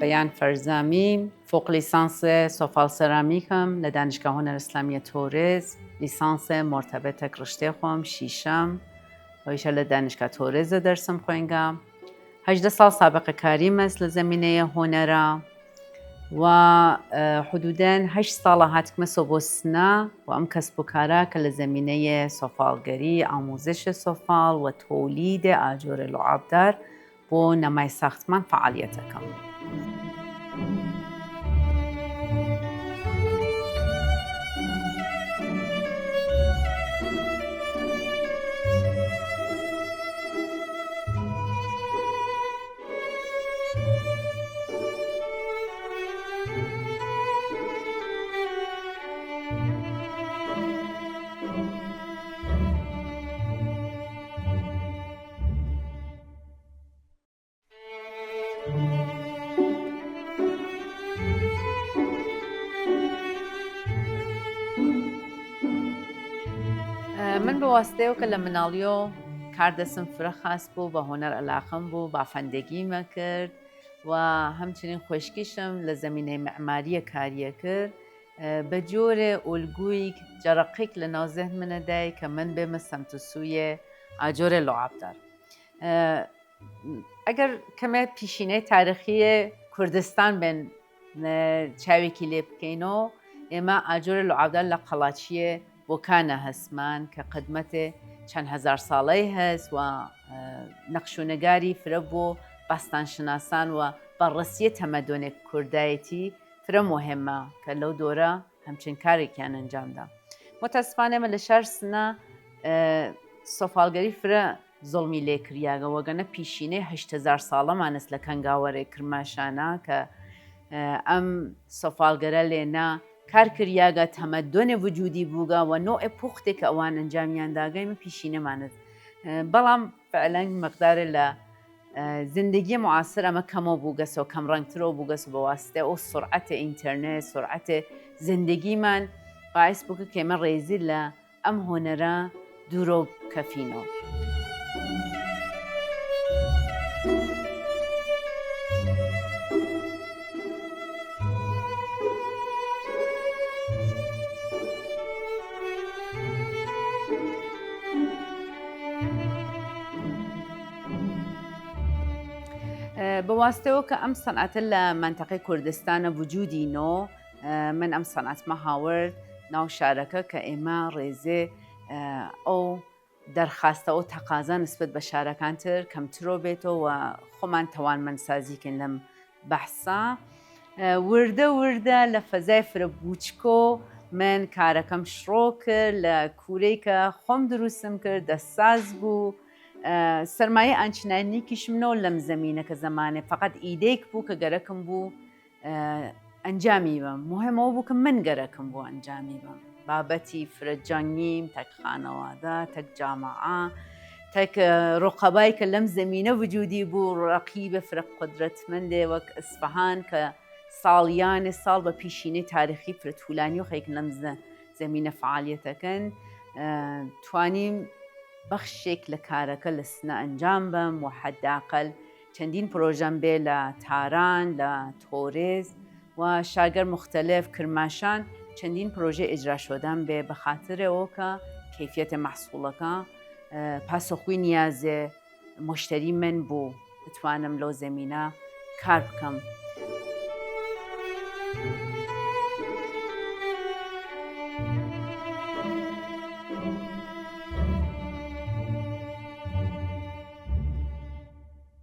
بیان فرزامی، فوق لیسانس سفال سرامیکم لدانشگاه هنر اسلامی تورز، لیسانس مرتبط رشته خوام شیشم و ایشان لدانشگاه تورز درسم خوینگم. 18 سال سابقه کاری مثل زمینه هنرا و حدوداً 8 سال هاتکم سوبوسنا و ام کسب و کارا که لزمینه سفالگری، آموزش سفال و تولید آجر لعابدار با نمای ساختمان فعالیت کم. من به واسطه که لمنالیو کاردستم فرخاست بو با هنر علاقم بو با فندگی مکرد و همچنین خوشکیشم لزمینه معماری کاریه کرد به جور الگویی جرقیق لنا ذهن من دای که من بمسم تسوی آجر لعابدار. اگر کمی پیشینه تاریخی کردستان بین چاوی کلیپ کینو اما آجر لعابدار لقلاچیه وکانه هستمان که قدمت چند هزار ساله هست و نقشونگاری فربو باستانشناسان و بررسی تمدن کردایتی فر مهمه که لو دوره همچین کاری کن انجام داد. متاسفانه من لشار سنا سفالگری فر ظلمی لیکریه و گناه پیشینه 8000 ساله مانست لکنگاوره کرماشانه که ام سفالگره لینا کار کریاگا تمدن وجودی بوگا و نوع پخته که اوان انجامیان داگای من پیشینه ماند. بلام فعلا مقدار ل زندگی معاصر اما کمو بوگس و کم رنگترو بوگس و بواسطه او سرعت اینترنت سرعت زندگی من باعث بوده که من ریزی ل ام هنرا دورو کفینو. بواسطه که ام صنعت لمنطقه کردستان وجودی نو من ام صنعت محاور ناو شارکه که اما ریزه او درخواسته او تقاضا نسبت به شارکان تر کمترو بیتو و خمان توان من سازی کن لم بحثا ورده لفضای فربوچکو من کارکم شروع کرد لکوری که خم دروسم کرد دستساز بو سرمایه آنچنانی کشم نو لم زمینه که زمانه فقط ایدهک بو که گرکم بو انجامی بام مهم او بو که من گرکم بو انجامی بام بابتی فرجانیم تک خانواده تک جامعه تک رقبایی که لم زمینه وجودی بو رقیب فرق قدرتمنده وک اصفهان که سالیان سال به پیشینه تاریخی فرق طولانی و خیلی لم زمینه فعالیت کن توانیم بخشێک لە کارەکە لە سنە ئەنجام بم و حداقل چەندین پرۆژەم بێ لە تاران لە تۆرێز و شاگەر مختلف کرماشان چەندین پرۆژە ئیجرا شۆدان بێ بە خاترەوە کە کەیفیەتە مەحسوڵەکە پاسەخووی نیازێ مشتری من بوو بتوانم لەو زەمینە کار بکەم